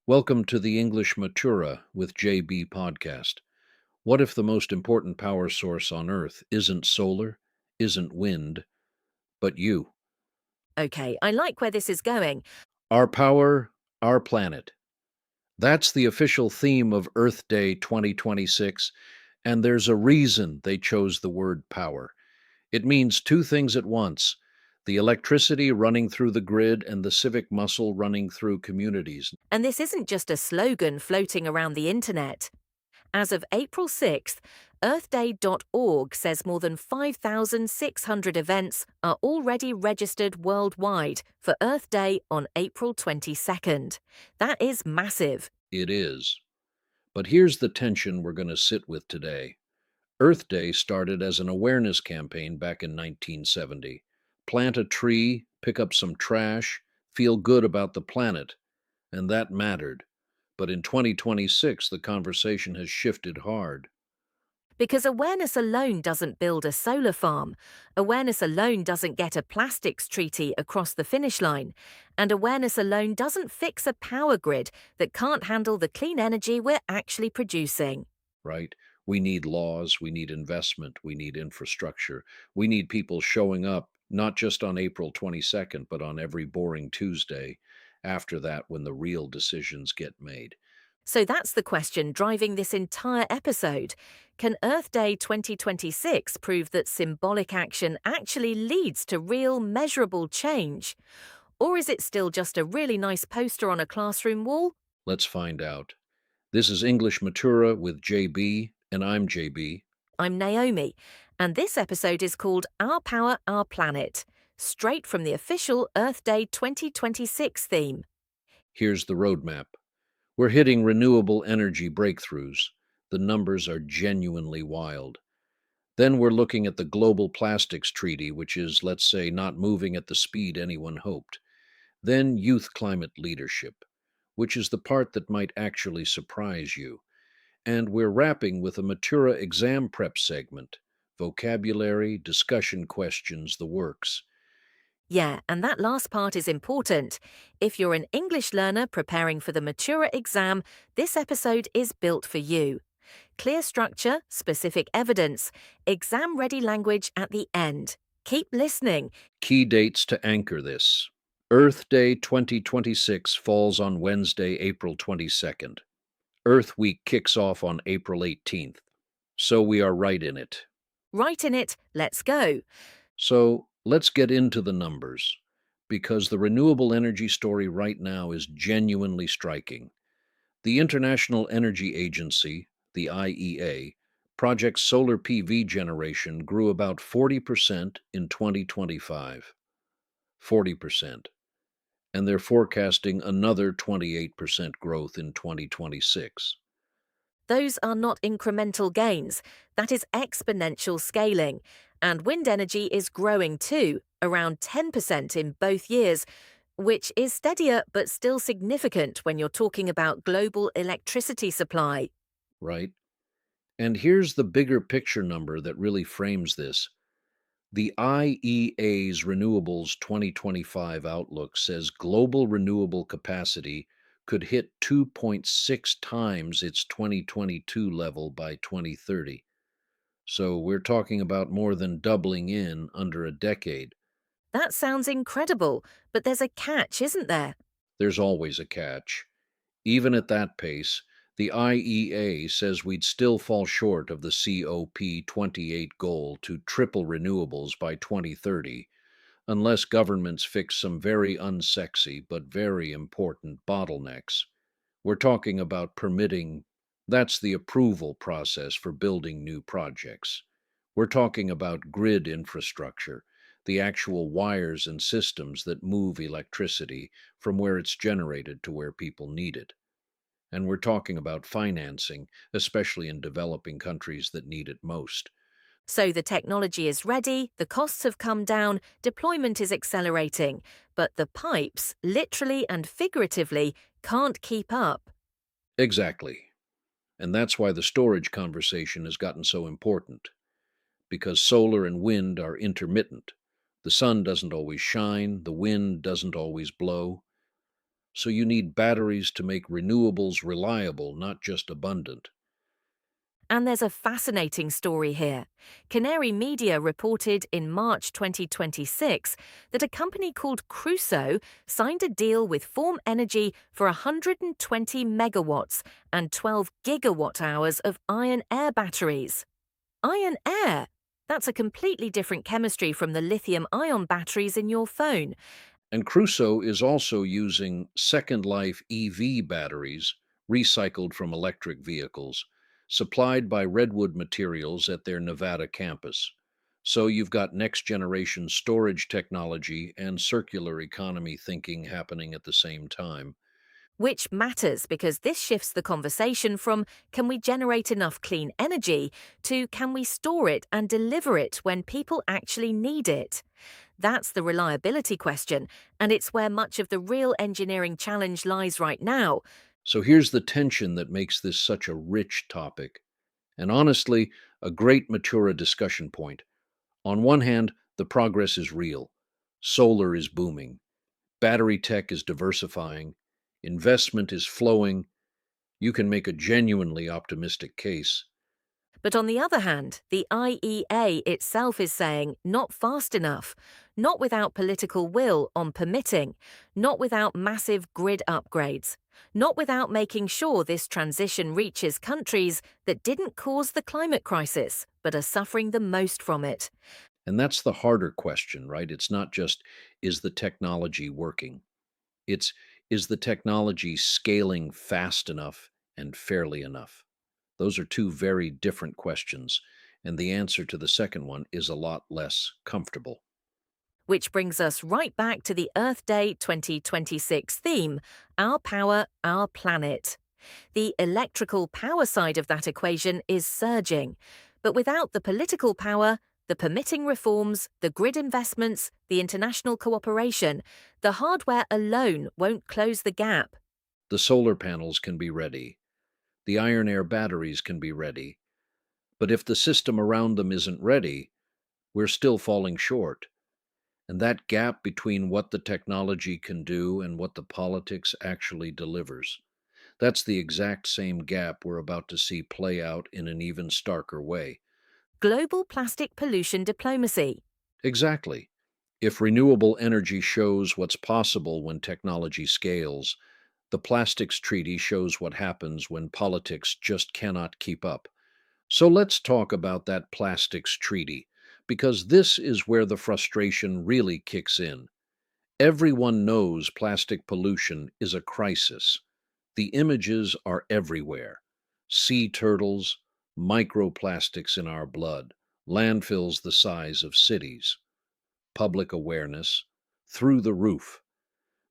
Welcome to the English Matura with JB podcast. What if the most important power source on Earth isn't solar, isn't wind, but you? Okay, I like where this is going. Our power, our planet. That's the official theme of Earth Day 2026, and there's a reason they chose the word power. It means two things at once: the electricity running through the grid and the civic muscle running through communities. And this isn't just a slogan floating around the internet. As of April 6th, earthday.org says more than 5,600 events are already registered worldwide for Earth Day on April 22nd. That is massive. It is. But here's the tension we're going to sit with today. Earth Day started as an awareness campaign back in 1970. Plant a tree, pick up some trash, feel good about the planet, and that mattered. But in 2026, the conversation has shifted hard. Because awareness alone doesn't build a solar farm. Awareness alone doesn't get a plastics treaty across the finish line. And awareness alone doesn't fix a power grid that can't handle the clean energy we're actually producing. Right? We need laws, we need investment, we need infrastructure. We need people showing up, not just on April 22nd, but on every boring Tuesday after that when the real decisions get made. So that's the question driving this entire episode. Can Earth Day 2026 prove that symbolic action actually leads to real, measurable change? Or is it still just a really nice poster on a classroom wall? Let's find out. This is English Matura with JB, and I'm JB. I'm Naomi, and this episode is called Our Power, Our Planet, straight from the official Earth Day 2026 theme. Here's the roadmap. We're hitting renewable energy breakthroughs. The numbers are genuinely wild. Then we're looking at the Global Plastics Treaty, which is, let's say, not moving at the speed anyone hoped. Then youth climate leadership, which is the part that might actually surprise you. And we're wrapping with a Matura exam prep segment: vocabulary, discussion questions, the works. Yeah, and that last part is important. If you're an English learner preparing for the Matura exam, this episode is built for you. Clear structure, specific evidence, exam-ready language at the end. Keep listening. Key dates to anchor this. Earth Day 2026 falls on Wednesday, April 22nd. Earth Week kicks off on April 18th. So we are right in it. Right in it, let's go. So let's get into the numbers, because the renewable energy story right now is genuinely striking. The International Energy Agency, the IEA, projects solar PV generation grew about 40% in 2025. 40%. And they're forecasting another 28% growth in 2026. Those are not incremental gains. That is exponential scaling. And wind energy is growing too, around 10% in both years, which is steadier but still significant when you're talking about global electricity supply. Right? And here's the bigger picture number that really frames this. The IEA's Renewables 2025 outlook says global renewable capacity could hit 2.6 times its 2022 level by 2030. So we're talking about more than doubling in under a decade. That sounds incredible, but there's a catch, isn't there? There's always a catch. Even at that pace, the IEA says we'd still fall short of the COP28 goal to triple renewables by 2030, unless governments fix some very unsexy but very important bottlenecks. We're talking about permitting, that's the approval process for building new projects. We're talking about grid infrastructure, the actual wires and systems that move electricity from where it's generated to where people need it. And we're talking about financing, especially in developing countries that need it most. So the technology is ready, the costs have come down, deployment is accelerating, but the pipes, literally and figuratively, can't keep up. Exactly. And that's why the storage conversation has gotten so important, because solar and wind are intermittent. The sun doesn't always shine, the wind doesn't always blow. So you need batteries to make renewables reliable, not just abundant. And there's a fascinating story here. Canary Media reported in March 2026 that a company called Crusoe signed a deal with Form Energy for 120 megawatts and 12 gigawatt hours of iron air batteries. Iron air? That's a completely different chemistry from the lithium ion batteries in your phone. And Crusoe is also using Second Life EV batteries, recycled from electric vehicles, supplied by Redwood Materials at their Nevada campus. So you've got next generation storage technology and circular economy thinking happening at the same time. Which matters because this shifts the conversation from can we generate enough clean energy to can we store it and deliver it when people actually need it? That's the reliability question, and it's where much of the real engineering challenge lies right now. So here's the tension that makes this such a rich topic, and honestly, a great Matura discussion point. On one hand, the progress is real. Solar is booming. Battery tech is diversifying. Investment is flowing. You can make a genuinely optimistic case. But on the other hand, the IEA itself is saying not fast enough, not without political will on permitting, not without massive grid upgrades, not without making sure this transition reaches countries that didn't cause the climate crisis but are suffering the most from it. And that's the harder question, right? It's not just, is the technology working? It's, is the technology scaling fast enough and fairly enough? Those are two very different questions. And the answer to the second one is a lot less comfortable. Which brings us right back to the Earth Day 2026 theme Our Power, Our Planet. The electrical power side of that equation is surging. But without the political power, the permitting reforms, the grid investments, the international cooperation, the hardware alone won't close the gap. The solar panels can be ready. The iron air batteries can be ready. But if the system around them isn't ready, we're still falling short. And that gap between what the technology can do and what the politics actually delivers, that's the exact same gap we're about to see play out in an even starker way. Global plastic pollution diplomacy. Exactly. If renewable energy shows what's possible when technology scales, the plastics treaty shows what happens when politics just cannot keep up. So let's talk about that plastics treaty, because this is where the frustration really kicks in. Everyone knows plastic pollution is a crisis. The images are everywhere: sea turtles, microplastics in our blood, landfills the size of cities. Public awareness, through the roof.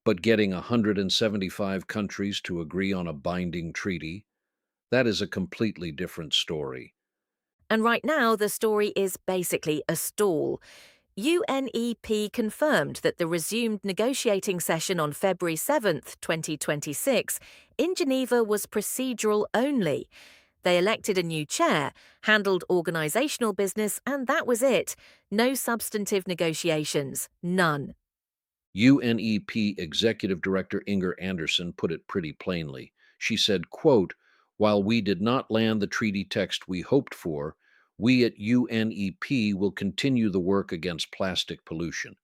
But getting 175 countries to agree on a binding treaty, that is a completely different story. And right now, the story is basically a stall. UNEP confirmed that the resumed negotiating session on February 7th, 2026, in Geneva was procedural only. They elected a new chair, handled organisational business, and that was it. No substantive negotiations. None. UNEP Executive Director Inger Anderson put it pretty plainly. She said, quote, "While we did not land the treaty text we hoped for, we at UNEP will continue the work against plastic pollution."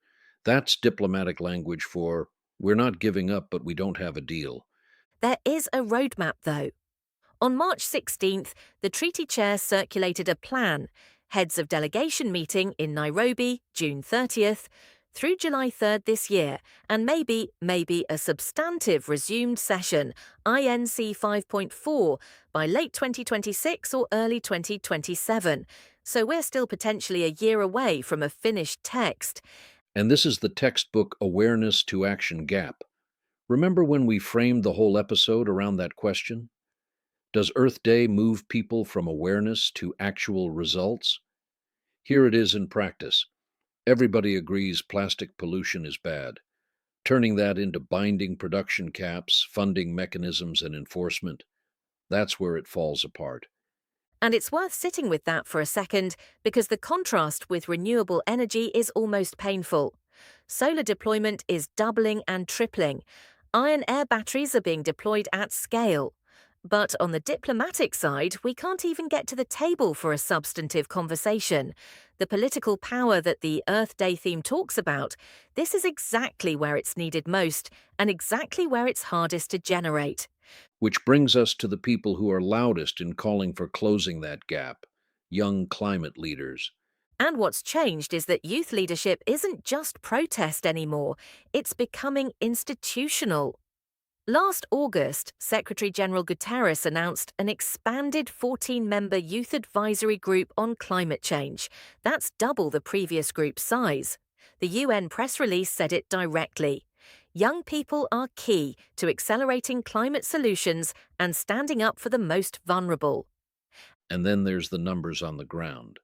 That's diplomatic language for, we're not giving up, but we don't have a deal. There is a roadmap, though. On March 16th, the treaty chair circulated a plan, heads of delegation meeting in Nairobi, June 30th, through July 3rd this year, and maybe a substantive resumed session, INC 5.4, by late 2026 or early 2027. So we're still potentially a year away from a finished text. And this is the textbook awareness to action gap. Remember when we framed the whole episode around that question? Does Earth Day move people from awareness to actual results? Here it is in practice. Everybody agrees plastic pollution is bad. Turning that into binding production caps, funding mechanisms, and enforcement, that's where it falls apart. And it's worth sitting with that for a second because the contrast with renewable energy is almost painful. Solar deployment is doubling and tripling. Iron air batteries are being deployed at scale. But on the diplomatic side, we can't even get to the table for a substantive conversation. The political power that the Earth Day theme talks about, this is exactly where it's needed most and exactly where it's hardest to generate. Which brings us to the people who are loudest in calling for closing that gap: young climate leaders. And what's changed is that youth leadership isn't just protest anymore, it's becoming institutional. Last August, Secretary General Guterres announced an expanded 14-member youth advisory group on climate change. That's double the previous group's size. The UN press release said it directly. Young people are key to accelerating climate solutions and standing up for the most vulnerable. And then there's the numbers on the ground.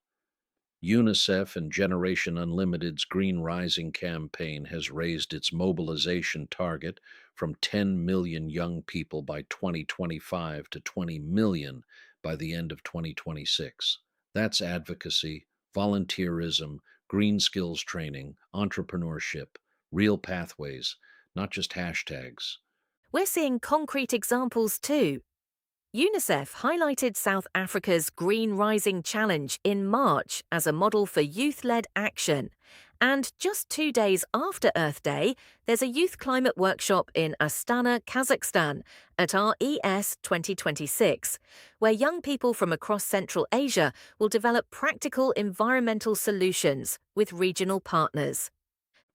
UNICEF and Generation Unlimited's Green Rising campaign has raised its mobilization target from 10 million young people by 2025 to 20 million by the end of 2026. That's advocacy, volunteerism, green skills training, entrepreneurship, real pathways, not just hashtags. We're seeing concrete examples too. UNICEF highlighted South Africa's Green Rising Challenge in March as a model for youth-led action. And just 2 days after Earth Day, there's a youth climate workshop in Astana, Kazakhstan at RES 2026, where young people from across Central Asia will develop practical environmental solutions with regional partners.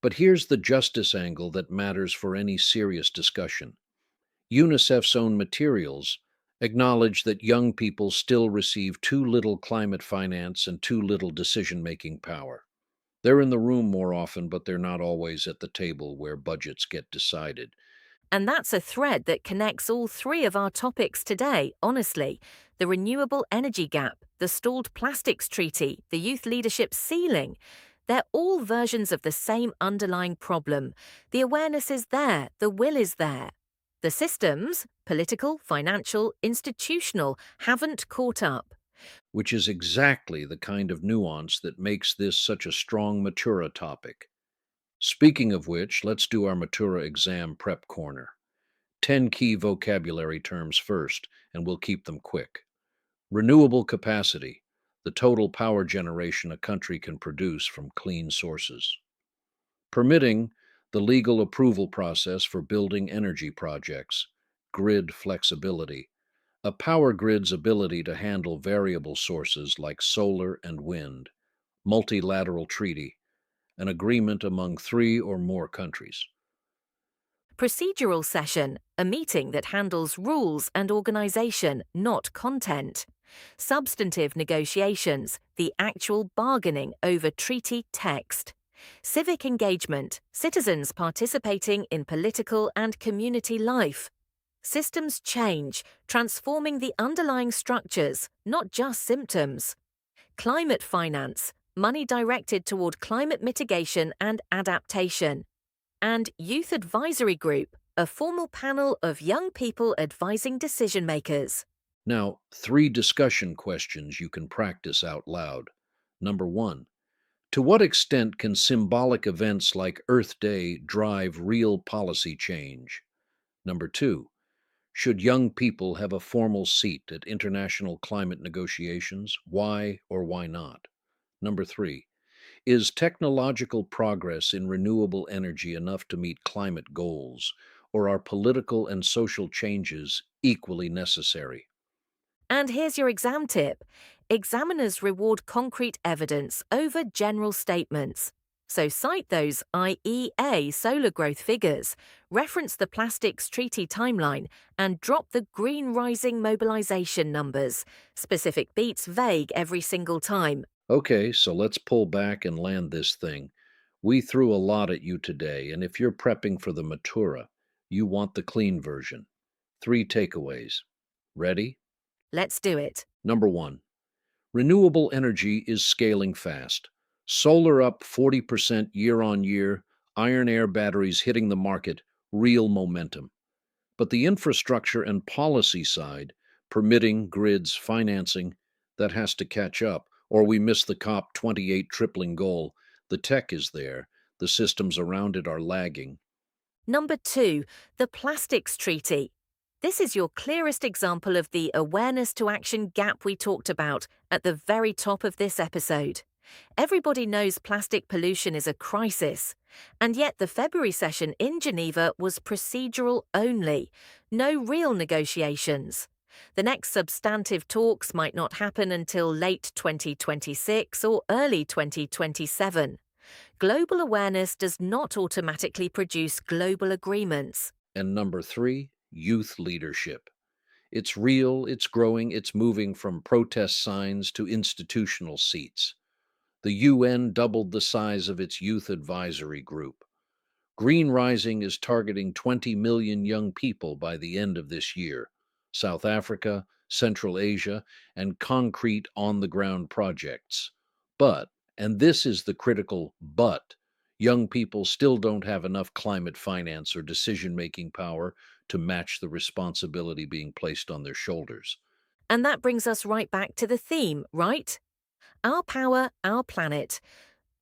But here's the justice angle that matters for any serious discussion. UNICEF's own materials acknowledge that young people still receive too little climate finance and too little decision making power. They're in the room more often, but they're not always at the table where budgets get decided. And that's a thread that connects all three of our topics today, honestly. The renewable energy gap, the stalled plastics treaty, the youth leadership ceiling. They're all versions of the same underlying problem. The awareness is there, the will is there. The systems, political, financial, institutional, haven't caught up. Which is exactly the kind of nuance that makes this such a strong Matura topic. Speaking of which, let's do our Matura exam prep corner. 10 key vocabulary terms first, and we'll keep them quick. Renewable capacity, the total power generation a country can produce from clean sources. Permitting, the legal approval process for building energy projects. Grid flexibility, a power grid's ability to handle variable sources like solar and wind. Multilateral treaty, an agreement among 3 or more countries. Procedural session, a meeting that handles rules and organisation, not content. Substantive negotiations, the actual bargaining over treaty text. Civic engagement, citizens participating in political and community life. Systems change, transforming the underlying structures, not just symptoms. Climate finance, money directed toward climate mitigation and adaptation. And Youth Advisory Group, a formal panel of young people advising decision makers. Now, 3 discussion questions you can practice out loud. Number 1, to what extent can symbolic events like Earth Day drive real policy change? Number 2, should young people have a formal seat at international climate negotiations? Why or why not? Number 3, is technological progress in renewable energy enough to meet climate goals, or are political and social changes equally necessary? And here's your exam tip. Examiners reward concrete evidence over general statements. So cite those IEA solar growth figures, reference the plastics treaty timeline, and drop the green rising mobilization numbers. Specific beats vague every single time. Okay, so let's pull back and land this thing. We threw a lot at you today, and if you're prepping for the Matura, you want the clean version. 3 takeaways. Ready? Let's do it. Number 1, renewable energy is scaling fast. Solar up 40% year on year, iron air batteries hitting the market, real momentum. But the infrastructure and policy side, permitting, grids, financing, that has to catch up, or we miss the COP28 tripling goal. The tech is there, the systems around it are lagging. Number 2, the Plastics Treaty. This is your clearest example of the awareness to action gap we talked about at the very top of this episode. Everybody knows plastic pollution is a crisis, and yet the February session in Geneva was procedural only, no real negotiations. The next substantive talks might not happen until late 2026 or early 2027. Global awareness does not automatically produce global agreements. And number three, youth leadership. It's real, it's growing, it's moving from protest signs to institutional seats. The UN doubled the size of its youth advisory group. Green Rising is targeting 20 million young people by the end of this year. South Africa, Central Asia, and concrete on the ground projects. But, and this is the critical but, young people still don't have enough climate finance or decision making power to match the responsibility being placed on their shoulders. And that brings us right back to the theme, right? Our power, our planet.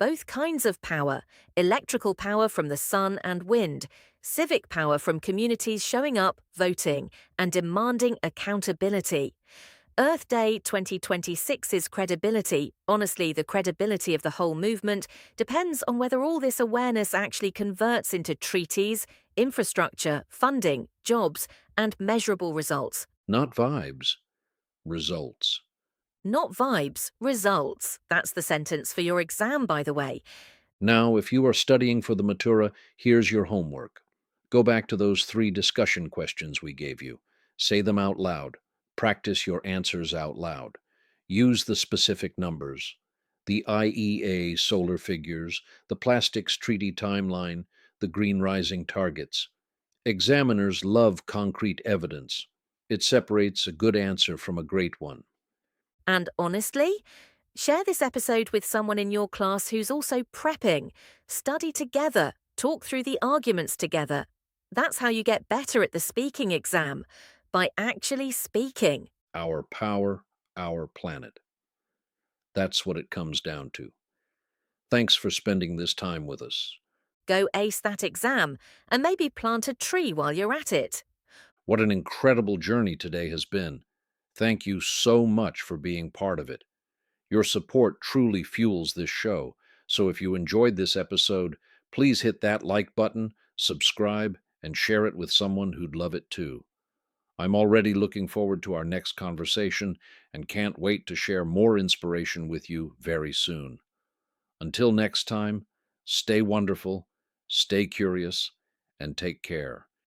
Both kinds of power: electrical power from the sun and wind, civic power from communities showing up, voting, and demanding accountability. Earth Day 2026's credibility, honestly, the credibility of the whole movement, depends on whether all this awareness actually converts into treaties, infrastructure, funding, jobs, and measurable results. Not vibes, results. Not vibes, results. That's the sentence for your exam, by the way. Now, if you are studying for the Matura, here's your homework. Go back to those 3 discussion questions we gave you. Say them out loud. Practice your answers out loud. Use the specific numbers. The IEA solar figures, the plastics treaty timeline, the green rising targets. Examiners love concrete evidence. It separates a good answer from a great one. And honestly, share this episode with someone in your class who's also prepping. Study together, talk through the arguments together. That's how you get better at the speaking exam, by actually speaking. Our power, our planet. That's what it comes down to. Thanks for spending this time with us. Go ace that exam and maybe plant a tree while you're at it. What an incredible journey today has been. Thank you so much for being part of it. Your support truly fuels this show, so if you enjoyed this episode, please hit that like button, subscribe, and share it with someone who'd love it too. I'm already looking forward to our next conversation and can't wait to share more inspiration with you very soon. Until next time, stay wonderful, stay curious, and take care.